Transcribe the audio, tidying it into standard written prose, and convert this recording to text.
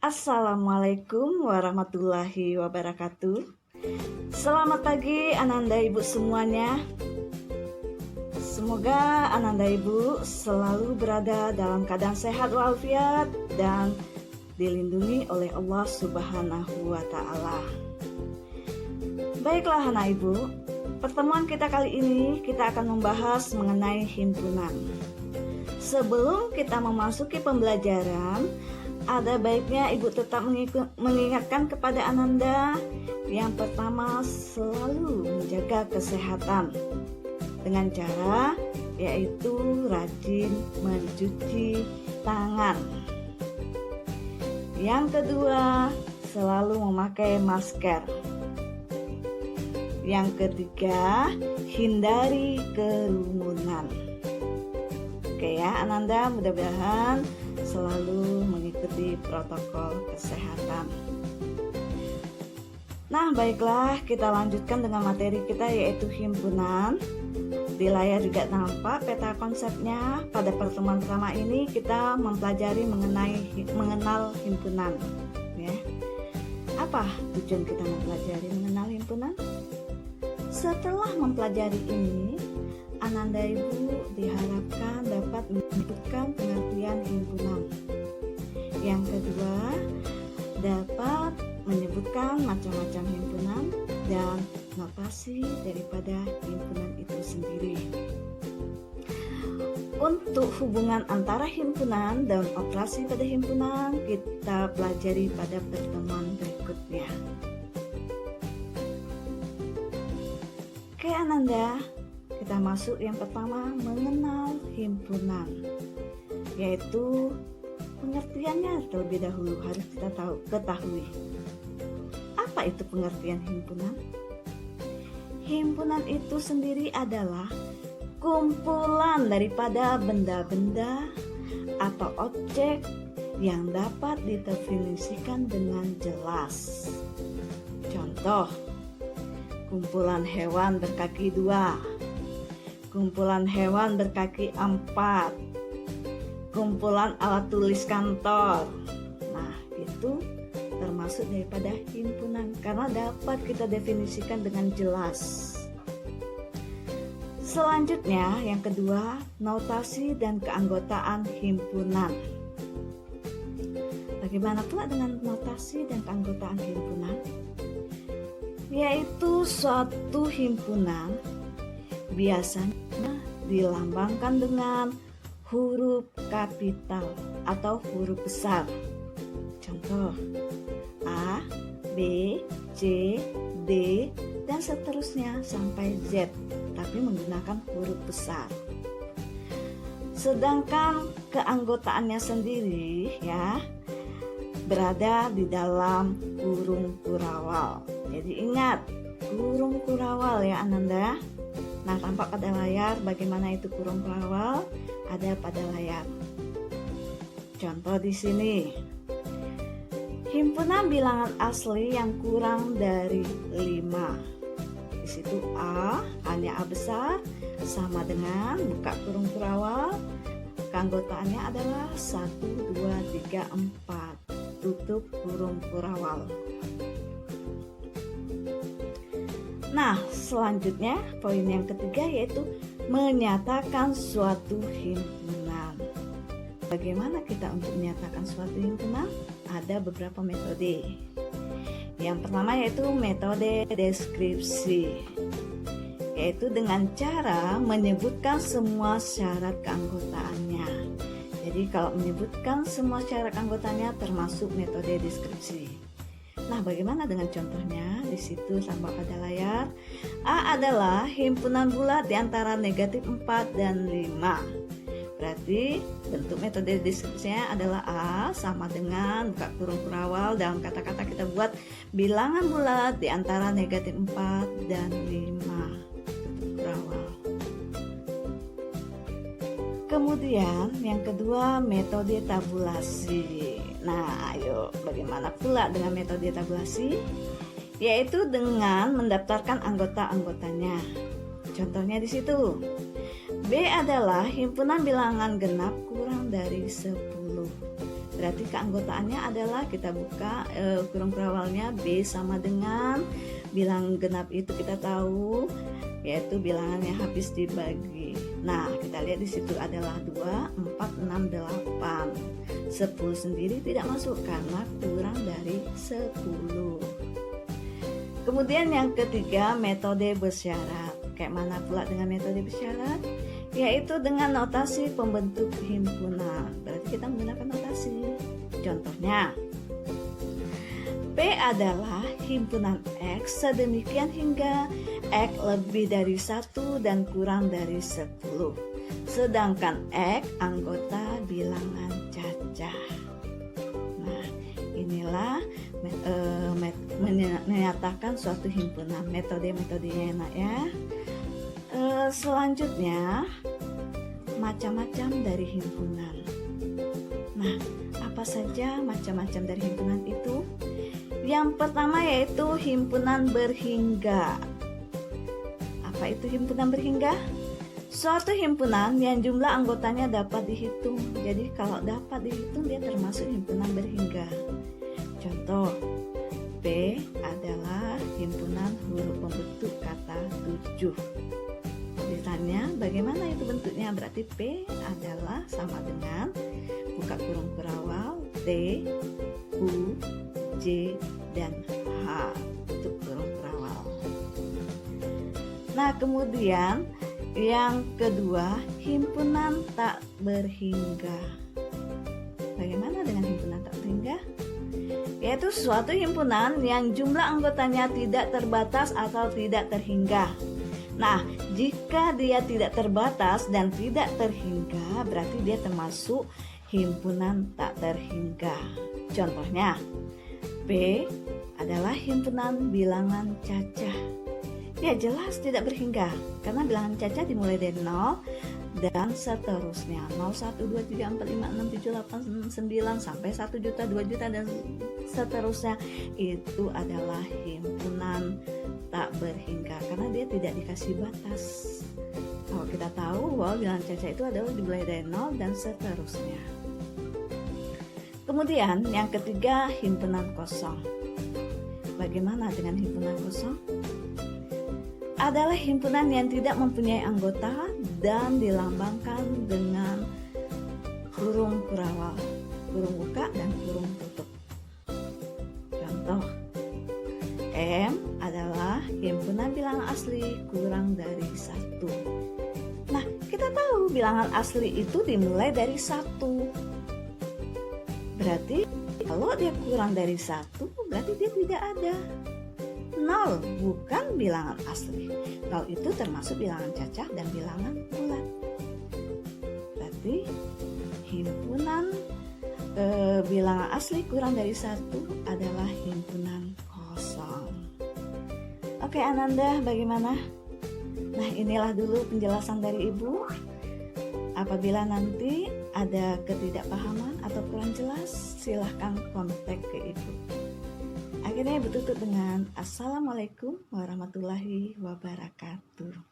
Assalamualaikum warahmatullahi wabarakatuh. Selamat pagi Ananda Ibu semuanya. Semoga Ananda Ibu selalu berada dalam keadaan sehat walafiat dan dilindungi oleh Allah Subhanahu wa Ta'ala. Baiklah anak Ibu, pertemuan kita kali ini kita akan membahas mengenai himpunan. Sebelum kita memasuki pembelajaran, ada baiknya Ibu tetap mengingatkan kepada Ananda yang pertama selalu menjaga kesehatan dengan cara yaitu rajin mencuci tangan. Yang kedua, selalu memakai masker. Yang ketiga, hindari kerumunan. Oke ya Ananda, mudah-mudahan selalu mengikuti protokol kesehatan. Nah baiklah, kita lanjutkan dengan materi kita yaitu himpunan. Di layar juga nampak peta konsepnya. Pada pertemuan pertama ini kita mempelajari mengenal himpunan ya. Apa tujuan kita mempelajari mengenal himpunan? Setelah mempelajari ini, Ananda Ibu diharapkan dapat menyebutkan pengertian himpunan. Yang kedua, dapat menyebutkan macam-macam himpunan dan notasi daripada himpunan itu sendiri. Untuk hubungan antara himpunan dan operasi pada himpunan kita pelajari pada pertemuan berikutnya. Oke Ananda, kita masuk yang pertama, mengenal himpunan, yaitu pengertiannya terlebih dahulu harus kita ketahui. Apa itu pengertian himpunan? Himpunan itu sendiri adalah kumpulan daripada benda-benda atau objek yang dapat didefinisikan dengan jelas. Contoh, kumpulan hewan berkaki 2, kumpulan hewan berkaki 4, kumpulan alat tulis kantor. Nah, itu termasuk daripada himpunan karena dapat kita definisikan dengan jelas. Selanjutnya, yang kedua, notasi dan keanggotaan himpunan. Bagaimana pula dengan notasi dan keanggotaan himpunan? Yaitu suatu himpunan biasanya dilambangkan dengan huruf kapital atau huruf besar. Contoh A, B, C, D, dan seterusnya sampai Z, tapi menggunakan huruf besar. Sedangkan keanggotaannya sendiri ya berada di dalam kurung kurawal. Jadi ingat, kurung kurawal ya Ananda. Nah, tampak pada layar bagaimana itu kurung kurawal, ada pada layar. Contoh di sini. Himpunan bilangan asli yang kurang dari 5. Di situ A, hanya A besar sama dengan buka kurung kurawal. Keanggotaannya adalah 1, 2, 3, 4. Tutup kurung kurawal. Nah, selanjutnya poin yang ketiga yaitu menyatakan suatu himpunan. Bagaimana kita untuk menyatakan suatu himpunan? Ada beberapa metode. Yang pertama yaitu metode deskripsi, yaitu dengan cara menyebutkan semua syarat keanggotaannya. Jadi kalau menyebutkan semua syarat keanggotaannya termasuk metode deskripsi. Nah, bagaimana dengan contohnya? Di situ tampak pada layar. A adalah himpunan bulat di antara negatif 4 dan 5. Berarti bentuk metode deskripsinya adalah A sama dengan buka kurung kurawal. Dalam kata-kata kita buat bilangan bulat di antara negatif 4 dan 5. Tutup kurawal. Kemudian yang kedua, metode tabulasi. Nah, ayo bagaimana pula dengan metode tabulasi? Yaitu dengan mendaftarkan anggota-anggotanya. Contohnya di situ. B adalah himpunan bilangan genap kurang dari 10. Berarti keanggotaannya adalah kita buka kurung perawalnya B sama dengan bilangan genap itu kita tahu yaitu bilangannya habis dibagi. Nah, kita lihat di situ adalah 2, 4, 6, 8. 10 sendiri tidak masuk karena kurang dari 10. Kemudian yang ketiga, metode bersyarat. Kayak mana pula dengan metode bersyarat? Yaitu dengan notasi pembentuk himpunan. Berarti kita menggunakan notasi. Contohnya, P adalah himpunan X sedemikian hingga X lebih dari 1 dan kurang dari 10. Sedangkan X anggota bilangan cacah. Nah, inilah menyatakan suatu himpunan. Metode-metodenya enak ya. Selanjutnya, macam-macam dari himpunan. Nah, apa saja macam-macam dari himpunan itu? Yang pertama yaitu himpunan berhingga. Apa itu himpunan berhingga? Suatu himpunan yang jumlah anggotanya dapat dihitung. Jadi kalau dapat dihitung dia termasuk himpunan berhingga. Contoh, P adalah himpunan huruf pembentuk kata 7. Ditanya bagaimana itu bentuknya, berarti P adalah sama dengan buka kurung perawal T, U, J, dan H untuk kurung perawal. Nah, kemudian yang kedua, himpunan tak berhingga. Bagaimana dengan himpunan tak berhingga? Yaitu suatu himpunan yang jumlah anggotanya tidak terbatas atau tidak terhingga. Nah, jika dia tidak terbatas dan tidak terhingga, berarti dia termasuk himpunan tak terhingga. Contohnya, P adalah himpunan bilangan cacah. Ya jelas tidak berhingga karena bilangan cacah dimulai dari 0 dan seterusnya. 0, 1, 2, 3, 4, 5, 6, 7, 8, 9 sampai 1 juta, 2 juta dan seterusnya. Itu adalah himpunan tak berhingga karena dia tidak dikasih batas. Kalau kita tahu bahwa bilangan cacah itu adalah dimulai dari 0 dan seterusnya. Kemudian yang ketiga, himpunan kosong. Bagaimana dengan himpunan kosong? Adalah himpunan yang tidak mempunyai anggota dan dilambangkan dengan kurung perawal, kurung buka dan kurung tutup. Contoh, M adalah himpunan bilangan asli kurang dari 1. Nah, kita tahu bilangan asli itu dimulai dari 1. Berarti kalau dia kurang dari 1, berarti dia tidak ada. 0 bukan bilangan asli. 0 itu termasuk bilangan cacah dan bilangan bulat. Berarti himpunan bilangan asli kurang dari 1 adalah himpunan kosong. Oke Ananda, bagaimana? Nah, inilah dulu penjelasan dari Ibu. Apabila nanti ada ketidakpahaman atau kurang jelas, silahkan kontak ke Ibu. Akhirnya Ibu tutup dengan Assalamualaikum warahmatullahi wabarakatuh.